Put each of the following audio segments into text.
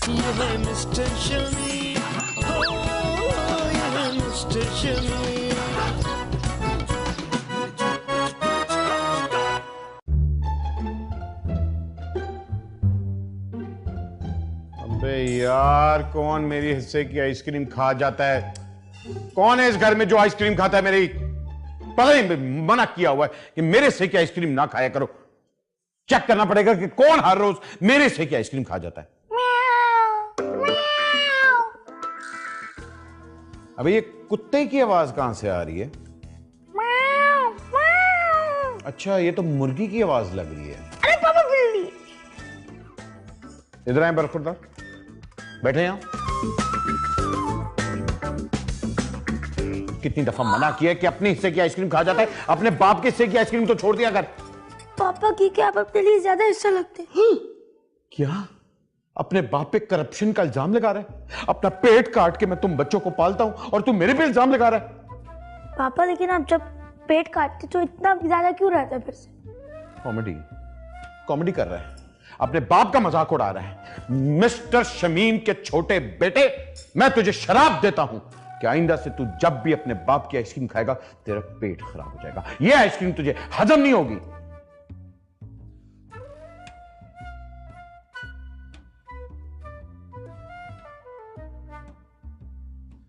ये है मिस्टर शमीम, हो ये है मिस्टर शमीम। अबे यार, कौन मेरी हिस्से की आइसक्रीम खा जाता है? कौन है इस घर में जो आइसक्रीम खाता है मेरी? पता नहीं, मना किया हुआ है कि मेरे हिस्से की आइसक्रीम ना खाया करो। चेक करना पड़ेगा कि कौन हर रोज मेरे हिस्से की आइसक्रीम खा जाता है। अबे ये कुत्ते की आवाज कहां से आ रही है? अच्छा, ये तो मुर्गी की आवाज लग रही है। अरे पापा बिल्ली। इधर आए बरखुरदार, बैठे यहां। कितनी दफा मना किया कि अपने हिस्से की आइसक्रीम खा जाता है, अपने बाप के हिस्से की आइसक्रीम तो छोड़ दिया कर। पापा की क्या आप अपने लिए ज्यादा हिस्सा लगते हैं? क्या अपने बाप पे करप्शन का इल्जाम लगा रहा है? अपना पेट काट के मैं तुम बच्चों को पालता हूं और तुम मेरे पे इल्जाम लगा रहा है? पापा लेकिन आप जब पेट काटते तो इतना ज्यादा क्यों रहता है? फिर से कॉमेडी कर रहा है, अपने बाप का मजाक उड़ा रहा है। मिस्टर शमीम के छोटे बेटे, मैं तुझे शराब देता हूं कि आइंदा से तू जब भी अपने बाप की आइसक्रीम खाएगा तेरा पेट खराब हो जाएगा। यह आइसक्रीम तुझे हजम नहीं होगी।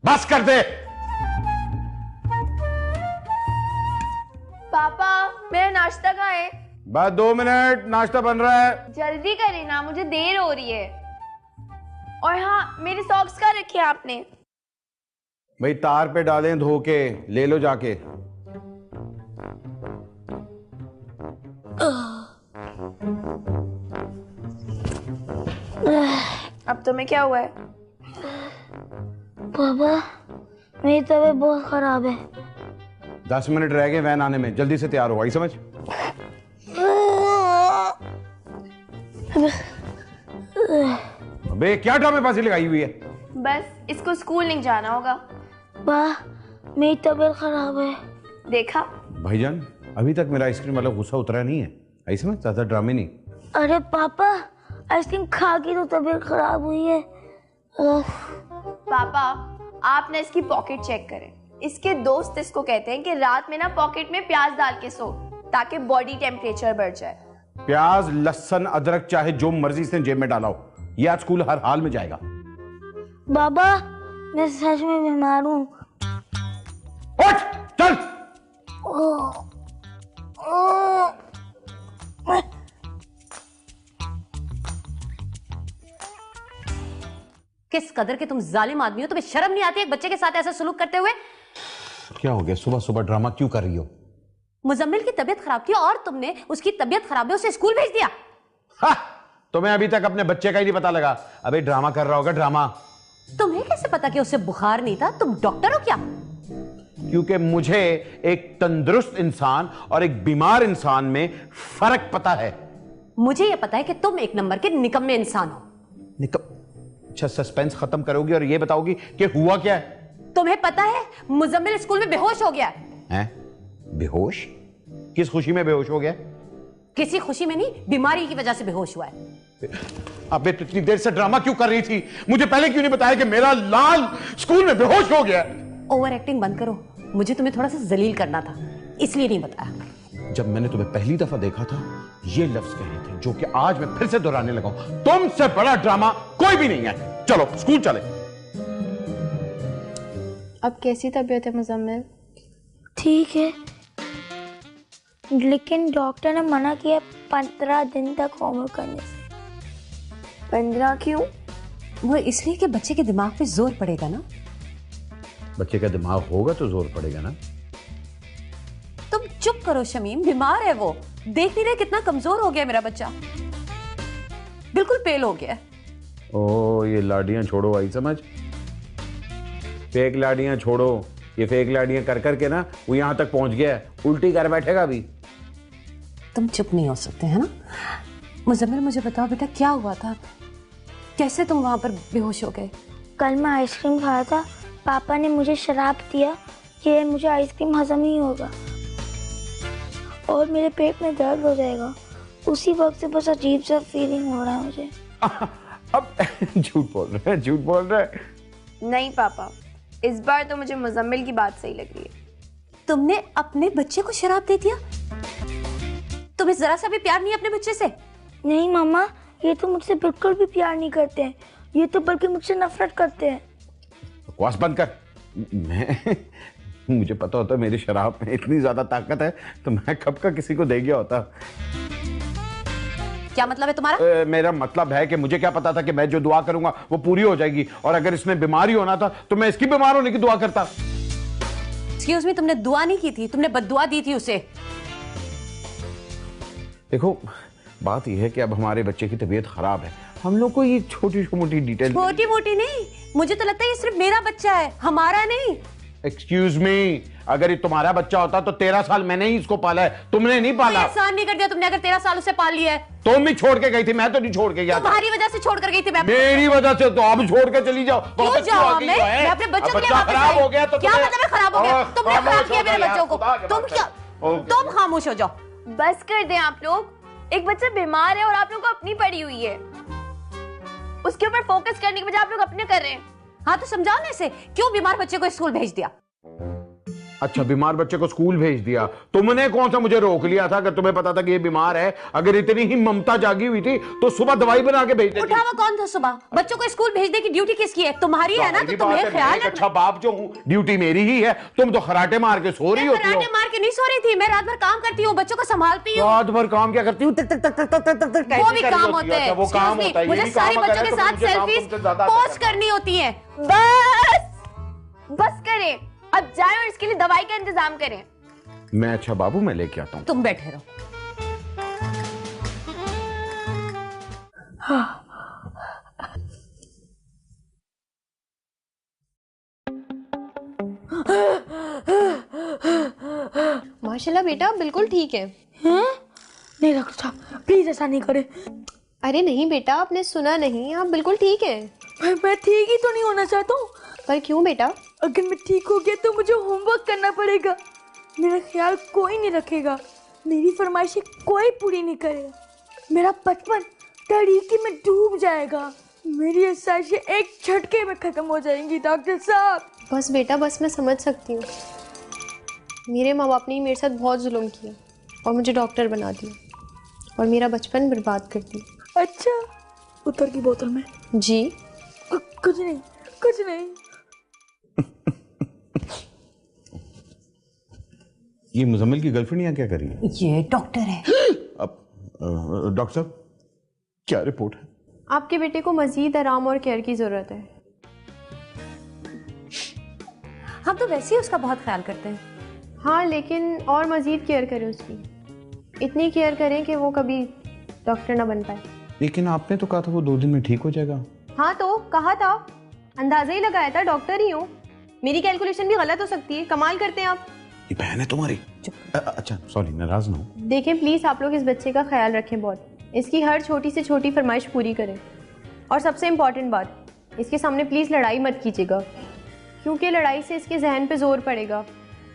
बस कर दे। पापा मेरा नाश्ता कहाँ है? बस 2 मिनट, नाश्ता बन रहा है। जल्दी करें ना, मुझे देर हो रही है। और हाँ, मेरे सॉक्स कहाँ रखे हैं आपने? भाई तार पे डालें धो के, ले लो जाके। अब तुम्हें क्या हुआ है? पापा मेरी तबीयत बहुत खराब है। 10 मिनट रह गए वैन आने में, जल्दी से तैयार हो। आई समझ? अबे क्या ड्रामेबाजी लगाई हुई है? बस इसको स्कूल नहीं जाना होगा। मेरी तबीयत खराब है। देखा भाईजान, अभी तक मेरा आइसक्रीम वाला गुस्सा उतरा नहीं है। आई समझ? ज्यादा ड्रामे नहीं। अरे पापा, आइसक्रीम खा के तो तबीयत खराब हुई है। पापा, आप ना इसकी पॉकेट चेक करें। इसके दोस्त इसको कहते हैं कि रात में ना पॉकेट में प्याज डाल के सो, ताकि बॉडी टेम्परेचर बढ़ जाए। प्याज, लहसुन, अदरक चाहे जो मर्जी इसने जेब में डाला हो, ये आज स्कूल हर हाल में जाएगा। बाबा मैं सच में बीमार हूँ। उठ, चल। किस कदर के तुम जालिम आदमी हो, तुम्हें शर्म नहीं आती एक बच्चे के साथ ऐसा सलूक करते हुए? क्या हो गया? सुबह सुबह ड्रामा क्यों कर रही हो? मुजम्मिल की तबीयत खराब थी और तुमने उसकी तबीयत खराब है उसे स्कूल भेज दिया। तुम्हें अभी तक अपने बच्चे का ही नहीं पता लगा। अबे ड्रामा कर रहा होगा, ड्रामा। तुम्हें कैसे पता कि उसे बुखार नहीं था? तुम डॉक्टर हो क्या? क्योंकि मुझे एक तंदुरुस्त इंसान और एक बीमार इंसान में फर्क पता है। मुझे यह पता है कि तुम एक नंबर के निकम्मे इंसान हो। अच्छा, सस्पेंस खत्म करोगी और ये बताओगी कि हुआ क्या है? तुम्हें पता है मुजम्मिल स्कूल में बेहोश हो गया है। बेहोश? किस खुशी में बेहोश हो गया? किसी खुशी में नहीं, बीमारी की वजह से बेहोश हुआ है। अबे तो इतनी देर से ड्रामा क्यों कर रही थी? मुझे पहले क्यों नहीं बताया कि मेरा लाल स्कूल में बेहोश हो गया? ओवर एक्टिंग बंद करो, मुझे तुम्हें थोड़ा सा जलील करना था, इसलिए नहीं बताया। जब मैंने तुम्हें पहली दफा देखा था, ये लफ्ज कहे थे जो कि आज मैं फिर से दोहराने लगा हूं। तुमसे बड़ा ड्रामा कोई भी नहीं है। चलो स्कूल चले। अब कैसी तबीयत है मुजम्मिल? ठीक है, लेकिन डॉक्टर ने मना किया 15 दिन तक होमवर्क करने से। 15 क्यों? वो इसलिए कि बच्चे के दिमाग पे जोर पड़ेगा ना। बच्चे का दिमाग होगा तो जोर पड़ेगा ना। तुम चुप करो शमीम, बीमार है वो। देख नहीं रहे कितना कमजोर हो गया मेरा बच्चा, बिल्कुल पेल हो गया। ओ ये लाडियां छोड़ो। आई समझ? फेक लाडियां छोड़ो। ये फेक लाडियां कर करके ना वो यहां तक पहुंच गया है, उल्टी कर बैठेगा अभी। तुम चुप नहीं हो सकते है ना? मुजम्मिल मुझे बताओ बेटा, क्या हुआ था? कैसे तुम वहां पर बेहोश हो गए? कल मैं आइसक्रीम खाया था, पापा ने मुझे शराब दिया कि मुझे आइसक्रीम हजम नहीं होगा और मेरे पेट में दर्द हो जाएगा। उसी वक्त से बस अजीब सा फीलिंग हो रहा है मुझे। अब झूठ बोल रहा है, झूठ बोल रहा है। नहीं पापा, इस बार तो मुझे मुजम्मिल की बात सही लग रही है। तुमने अपने बच्चे को शराब दे दिया? तुम्हें जरा सा भी प्यार नहीं अपने बच्चे से? नहीं मामा, ये तो मुझसे बिल्कुल भी प्यार नहीं करते हैं, ये तो बल्कि मुझसे नफरत करते हैं। बकवास बंद कर। मुझे पता होता मेरी शराब में इतनी ज्यादा ताकत है तो मैं कब का किसी को दे गया होता। क्या मतलब है तुम्हारा? मेरा मतलब है कि मुझे क्या पता था कि मैं जो दुआ करूंगा वो पूरी हो जाएगी, और अगर इसमें बीमारी होना था तो मैं इसकी बीमार होने की दुआ करता। एक्सक्यूज मी, तुमने दुआ नहीं की थी, तुमने बद्दुआ दी थी उसे। देखो बात यह है कि अब हमारे बच्चे की तबीयत खराब है, हम लोग को ये छोटी मोटी डिटेल। छोटी मोटी नहीं, मुझे तो लगता है ये सिर्फ मेरा बच्चा है, हमारा नहीं। एक्सक्यूज मी, अगर ये तुम्हारा बच्चा होता तो 13 साल मैंने ही इसको पाला है, तुमने नहीं पाला। एहसान नहीं कर दिया तुमने अगर 13 साल उसे पाल लिया है। तुम भी छोड़ के गई थी, मैं तो नहीं छोड़ के गया। तुम्हारी वजह से छोड़ कर गई थी मैं। मेरी वजह से तो अब छोड़ के चली जाओ। क्यों जाओ? मैं अपने बच्चों के लिए वापस खराब हो गया तो क्या मतलब है खराब हो गया? तुमने खराब किया मेरे बच्चों को। तुम खामोश हो जाओ। बस कर दें आप लोग। एक बच्चा बीमार है और आप लोग को अपनी पड़ी हुई है, उसके ऊपर फोकस करने के बजाय आप लोग अपने कर रहे हैं। हाँ तो समझाओ ना इसे, क्यों बीमार बच्चे को स्कूल भेज दिया? अच्छा, बीमार बच्चे को स्कूल भेज दिया। तुमने कौन सा मुझे रोक लिया था? अगर तुम्हें पता था कि ये बीमार है, अगर इतनी ही ममता जागी हुई थी तो सुबह दवाई बना के भेज देती। उठावा कौन था सुबह? बच्चों को स्कूल भेजने की ड्यूटी किसकी है? तुम्हारी है ना, तो तुम्हें ख्याल है। अच्छा बाप जो हूँ, ड्यूटी मेरी ही है। तुम तो खराटे मार के सो रही होती हो। खराटे मार के नहीं सो रही थी, मैं रात भर काम करती हूँ, बच्चों को संभालती हूँ। रात भर काम क्या करती हूँ? वो भी काम होते हैं। वो काम होता है। मुझे सारे बच्चों के साथ सेल्फीज पोस्ट करनी होती है। बस करें, अब जाएं और इसके लिए दवाई का इंतजाम करें। मैं अच्छा बाबू, मैं लेके आता हूँ। तुम बैठे रहो। माशाल्लाह बेटा, बिल्कुल ठीक है। नहीं डॉक्टर साहब, प्लीज ऐसा नहीं करें। अरे नहीं बेटा, आपने सुना नहीं, आप बिल्कुल ठीक है। मैं ठीक ही तो नहीं होना चाहता हूँ। पर क्यों बेटा? अगर मैं ठीक हो गया तो मुझे होमवर्क करना पड़ेगा, मेरा ख्याल कोई नहीं रखेगा, मेरी फरमाइशें कोई पूरी नहीं करेगा, मेरा बचपन तारीकी में डूब जाएगा, मेरी आसाइशें एक झटके में खत्म हो जाएंगी। डॉक्टर साहब बस बेटा, बस मैं समझ सकती हूँ। मेरे माँ बाप ने मेरे साथ बहुत जुल्म किया और मुझे डॉक्टर बना दिया और मेरा बचपन बर्बाद कर दिया। अच्छा, उत्तर की बोतल में? जी कुछ नहीं, कुछ नहीं। ये मुजम्मिल की गर्लफ्रेंड यहाँ क्या कर रही है? ये डॉक्टर है। अब डॉक्टर साहब क्या रिपोर्ट है? आपके बेटे को मजीद आराम और केयर की जरूरत है। हम तो वैसे ही उसका बहुत ख्याल करते हैं। हाँ, लेकिन और मजीद केयर करें उसकी, इतनी केयर करें कि वो कभी डॉक्टर ना बन पाए। लेकिन आपने तो कहा था वो 2 दिन में ठीक हो जाएगा। हाँ तो कहा था, अंदाजा ही लगाया था, डॉक्टर ही हूँ। मेरी कैलकुलेशन भी गलत हो सकती है, कमाल करते हैं आप। ये बहन है तुम्हारी? अच्छा सॉरी, नाराज ना हो। देखें प्लीज, आप लोग इस बच्चे का ख्याल रखें बहुत, इसकी हर छोटी से छोटी फरमाइश पूरी करें। और सबसे इम्पॉर्टेंट बात, इसके सामने प्लीज लड़ाई मत कीजिएगा, क्योंकि लड़ाई से इसके जहन पे जोर पड़ेगा।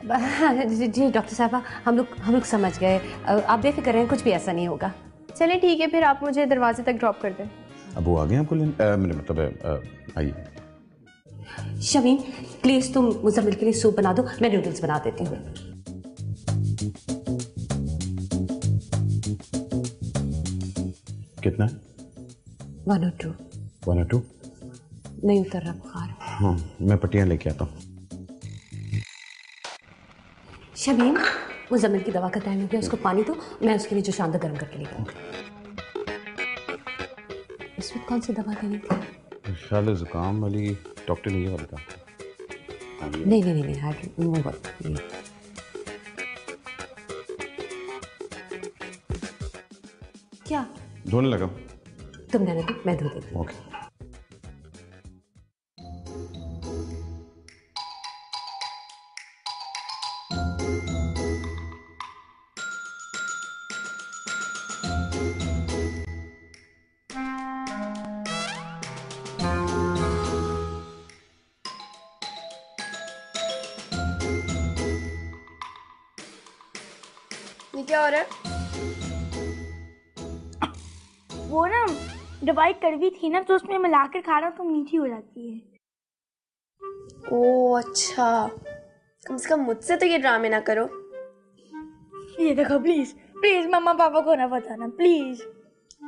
जी डॉक्टर साहब, हम लोग समझ गए, आप बेफिक्र रहें, कुछ भी ऐसा नहीं होगा। चलें ठीक है, फिर आप मुझे दरवाजे तक ड्रॉप कर दें। अब वो आ गए आपको लेने? मेरा मतलब है आइए। शमीन प्लीज तुम मुजम्मिल के लिए सूप बना दो, मैं नूडल्स बना देती हूँ। कितना? 1 और 2। 1 और 2? नहीं उतर रहा बुखार। हाँ, मैं पट्टियाँ लेके आता हूँ। शमीन, मुजम्मिल की दवा का टाइम हो गया, उसको पानी दो, मैं उसके लिए जो शांदा गर्म करके लेकर आऊँ। इस वक्त कौन सी दवा देनी थी? शाले जुकाम वाली डॉक्टर ने ये वाला था। नहीं, क्या धोने लगा? तुम रहने दो, मैं धो देती हूँ। ओके। ये क्या हो रहा है? वो ना दवाई कड़वी थी ना तो उसमें मिलाकर खा रहा हूँ तो मीठी हो जाती है। ओह अच्छा, कम से कम मुझसे तो ये ड्रामे ना करो। ये देखो प्लीज प्लीज मम्मा पापा को ना बताना प्लीज।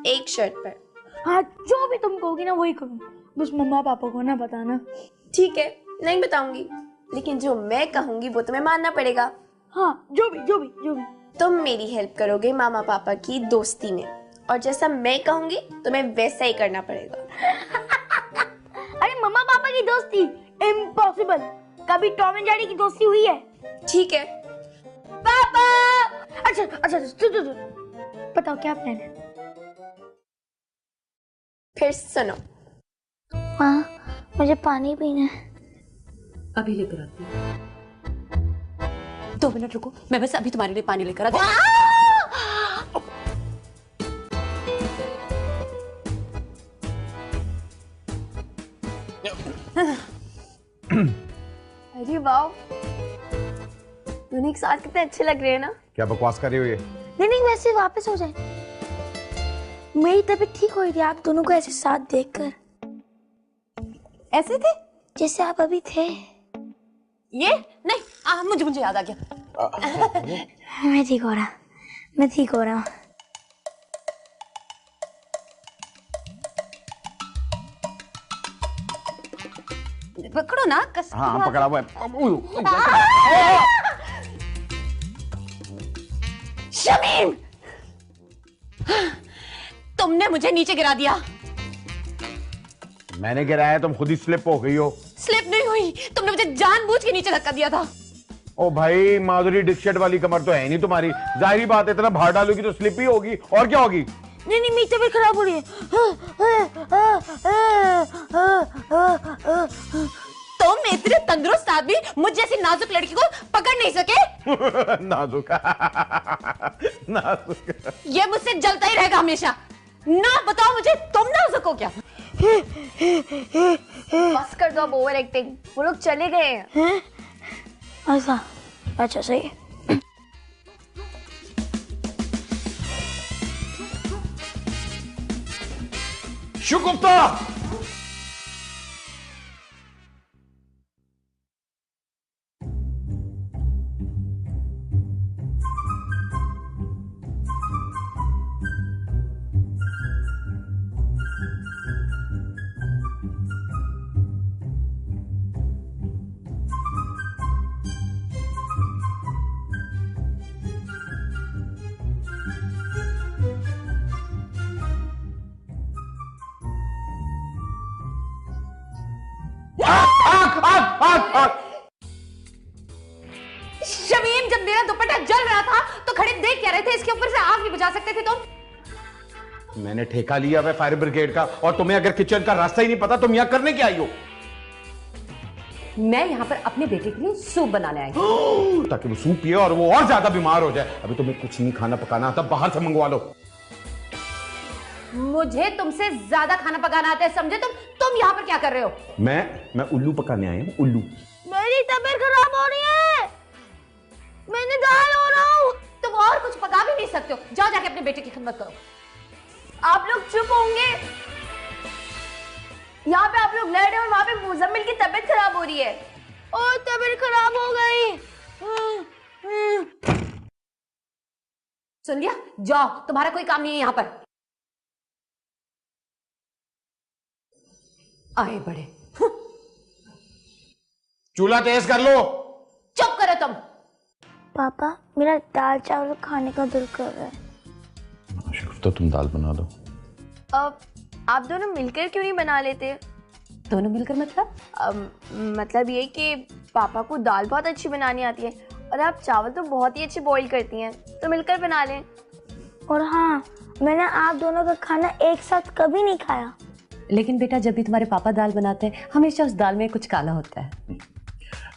एक शर्त पर। हाँ जो भी तुम कहोगी ना वही करूँ, बस मम्मा पापा को ना बताना। ठीक है, नहीं बताऊंगी, लेकिन जो मैं कहूंगी वो तुम्हें मानना पड़ेगा। हाँ जो भी। तुम मेरी हेल्प करोगे मामा पापा की दोस्ती में, और जैसा मैं कहूंगी तुम्हें वैसा ही करना पड़ेगा। अरे मम्मा पापा की दोस्ती इम्पॉसिबल, कभी टॉम एंड जेरी की दोस्ती हुई है? ठीक है। पापा अच्छा तू बताओ क्या प्लान है? फिर सुनो। हाँ मुझे पानी पीना है। अभी लेकर आती हूँ। 2 मिनट रुको, मैं बस अभी तुम्हारे लिए पानी लेकर आती हूँ। अरे वाह, यूनिक साथ कितने अच्छे लग रहे हैं ना। क्या बकवास कर रही हो ये? नहीं वैसे वापस हो जाए। मेरी तबीयत ठीक हो रही थी आप दोनों को ऐसे साथ देखकर। ऐसे थे जैसे आप अभी थे। ये नहीं, मुझे याद आ गया। मैं ठीक हो रहा हूँ। पकड़ो ना कस। हाँ पकड़ा हुआ है। शमीम, तुमने मुझे नीचे गिरा दिया। मैंने गिराया, तुम खुद ही स्लिप हो गई हो। स्लिप नहीं हुई, तुमने मुझे जानबूझ के नीचे धक्का दिया था। ओ भाई, माधुरी डिक्शट वाली कमर तो है नहीं तुम्हारी, जाहिर बात है इतना भार डालोगी तो स्लिप ही होगी, और क्या होगी? नहीं मेरी तबीयत खराब हो रही है। तुम इतने तंदुरुस्त आदमी मुझ जैसी नाजुक लड़की को पकड़ नहीं सके। नाजुक ये मुझसे जलता ही रहेगा हमेशा। ना बताओ मुझे, तुम नाजुक हो क्या? बस कर दो अब ओवर एक्टिंग, वो लोग चले गए हैं। अच्छा सही है। शुगुप्ता, शमीम, जब मेरा दुपट्टा जल रहा था तो खड़े देख क्या रहे थे? इसके ऊपर से आग भी बुझा सकते थे तुम। मैंने ठेका लिया है फायर ब्रिगेड का, और तुम्हें अगर किचन का रास्ता ही नहीं पता, तुम यहाँ करने क्या आई हो? मैं यहाँ पर अपने बेटे के लिए सूप बनाने आई हूँ। ताकि वो सूप पिए और वो और ज्यादा बीमार हो जाए। अभी तुम्हें कुछ नहीं खाना पकाना आता, बाहर से मंगवा लो। मुझे तुमसे ज्यादा खाना पकाना आता है, समझे? तुम यहाँ पर क्या कर रहे हो? मैं उल्लू पकाने आया हूँ, उल्लू। मेरी तबीयत खराब हो रही है, मैंने दाल हो रहा हूँ। तुम और कुछ पका भी नहीं सकते हो, जाओ जाके अपने बेटे की खिदमत करो। आप लोग चुप होंगे? यहाँ पे आप लोग लड़ रहे हैं और वहां पे मुजम्मिल की तबीयत खराब हो रही है। और तबीयत खराब हो गई। सुन लिया? जाओ, तुम्हारा कोई काम नहीं है यहाँ पर। आए बड़े। चूल्हा तेज कर लो। चुप करो तुम। पापा मेरा दाल चावल खाने का दिल कर रहा है। तो तुम दाल बना दो। अब आप दोनों मिलकर क्यों नहीं बना लेते? दोनों मिलकर मतलब? मतलब ये कि पापा को दाल बहुत अच्छी बनानी आती है और आप चावल तो बहुत ही अच्छे बॉईल करती हैं, तो मिलकर बना लें। और हाँ, मैंने आप दोनों का खाना एक साथ कभी नहीं खाया। लेकिन बेटा, जब भी तुम्हारे पापा दाल बनाते हैं हमेशा उस दाल में कुछ काला होता है।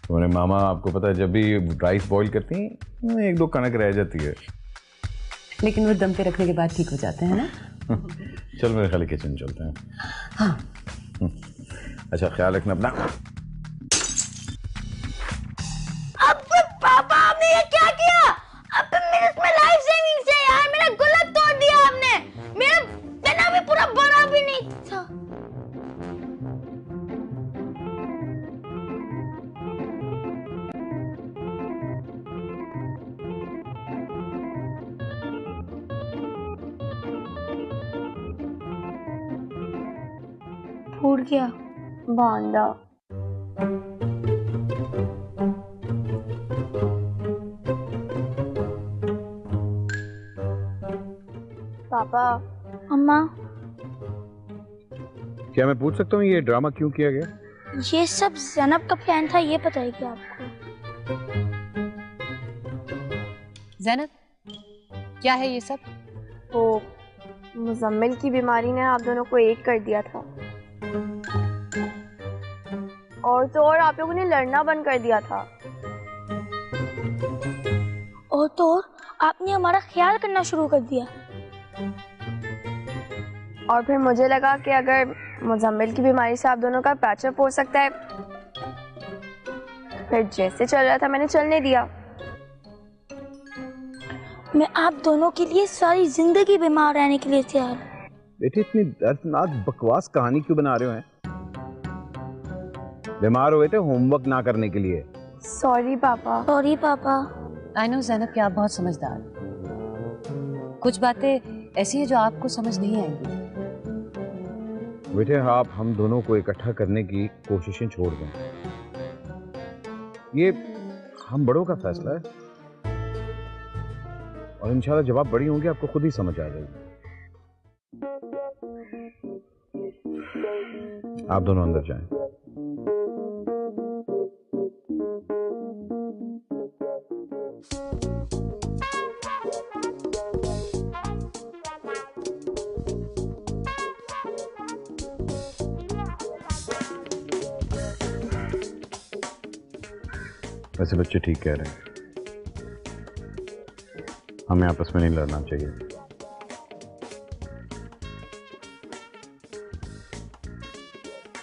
तुम्हारे मामा, आपको पता है, जब भी राइस बॉईल करती हैं 1-2 कनक रह जाती है, लेकिन वो दम पे रखने के बाद ठीक हो जाते हैं ना। चल मेरे ख्याल किचन चलते हैं। हाँ। अच्छा, ख्याल रखना अपना। अब पापा आपने ये क्या किया? अब मेरे इसमें लाइफ सेविंग से यार मेरा गुल्लक तोड़ दिया आपने। मेरा पेना भी पूरा बड़ा भी नहीं गया? बांदा। पापा। अम्मा, क्या मैं पूछ सकता हूँ ये ड्रामा क्यों किया गया? ये सब ज़ैनब का प्लान था, ये बताएगी आपको। ज़ैनब, क्या है ये सब? वो मुजम्मिल की बीमारी ने आप दोनों को एक कर दिया था, और तो और आप लोगों ने लड़ना बंद कर दिया था। और तो और आपने हमारा ख्याल करना शुरू कर दिया। और फिर मुझे लगा कि अगर मुजम्मिल की बीमारी से आप दोनों का पैचअप हो सकता है, फिर जैसे चल रहा था मैंने चलने दिया। मैं आप दोनों के लिए सारी जिंदगी बीमार रहने के लिए तैयार हूँ। बेटे इतनी दर्दनाक बकवास कहानी क्यों बना रहे हो हैं? बीमार हुए थे होमवर्क ना करने के लिए। सॉरी पापा। सॉरी पापा। आई नो ज़ैनब कि आप बहुत समझदार हैं। कुछ बातें ऐसी है जो आपको समझ नहीं आएंगी। बेटे आप हम दोनों को इकट्ठा करने की कोशिशें छोड़ दें। ये हम बड़ों का फैसला है, और इंशाल्लाह जब आप बड़ी होंगी आपको खुद ही समझ आ जाएगी। आप दोनों अंदर जाएं। वैसे बच्चे ठीक कह रहे हैं, हमें आपस में नहीं लड़ना चाहिए।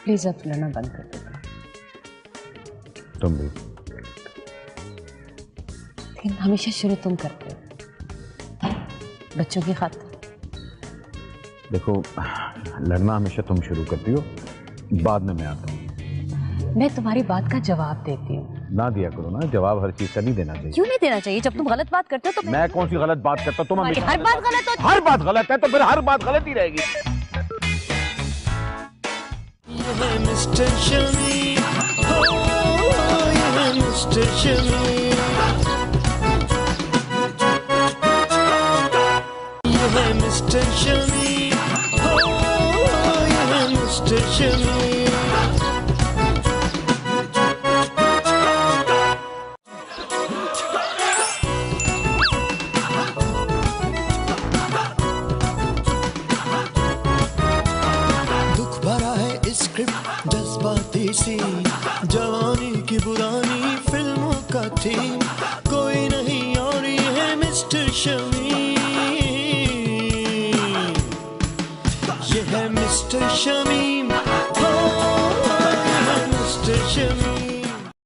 प्लीज अब लड़ना बंद कर दो। तुम भी। लेकिन हमेशा शुरू तुम करते हो बच्चों की खातिर। देखो लड़ना हमेशा तुम शुरू करती हो, बाद में मैं आता हूँ। मैं तुम्हारी बात का जवाब देती हूँ। ना दिया करो ना जवाब, हर चीज का नहीं देना चाहिए। क्यों नहीं देना चाहिए? जब तुम गलत बात करते हो तो मैं कौन सी गलत बात करता हूँ? तुम हमेशा हर बात गलत होती। हर बात गलत है तो फिर हर बात गलत ही रहेगी। Mister Shami, oh, yeah, mister Shami, yeah, mister Shami, oh, yeah, mister Shami. जज्बाती सी जवानी की पुरानी फिल्मों का थीम, कोई नहीं और ये है मिस्टर शमी।